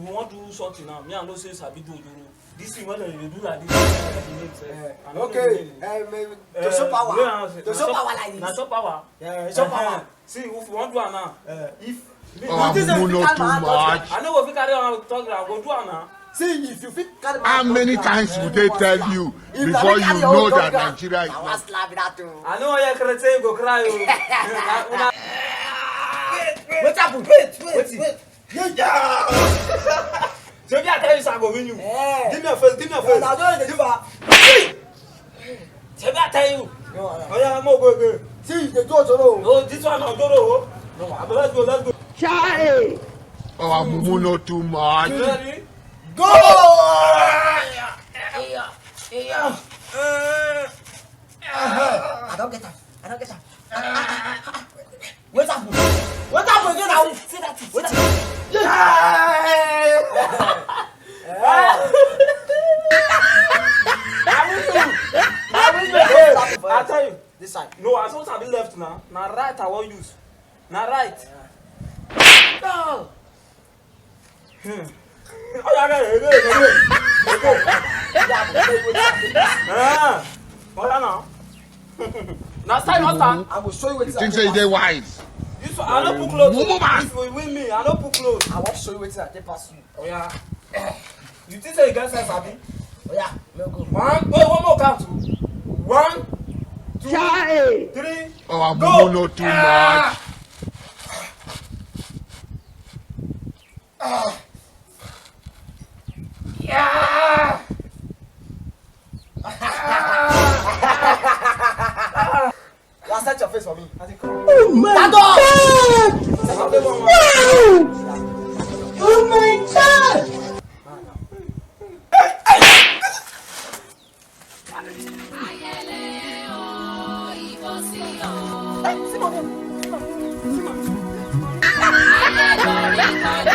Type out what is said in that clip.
we want to do something now. Me and no say sabi do. This thing when they do like this. Okay. To show power. To show power like this. Na show power. Yeah, show power. See, if you want to do am now, if Oh, not too much. I know if you carry on talk, I go do am now. See, if you fit carry How many times would they tell you before you know that Nigeria is not? I know you can say you go cry. Wait happen? Wait. Yeah. So if I tell you, I go win you. Give me a face. Now don't deliver. So if I tell you, oh yeah, I'm go. See, they do also. No, this one I'm go. No, let's go. Chai! Oh, I'm not too much. You ready? Go! I don't get that. What's up again now? Say that. What's I tell you. this side. No, I supposed to be left now. Now right I won't use. Now right. No. Oh yeah, oh yeah now. Now start your turn. I will show you what You think say they wise? This one, I don't put clothes. Move on. If you win me, I don't put clothes. I want to show you what I pass you. Oh yeah. You think say you get sense, Abi? Oh yeah, no go. One more count. 1, 2, 3. Oh, I'm Go. not too much. Yeah. Last set your face for me. Oh my God! Oh my God! Hey, Simon.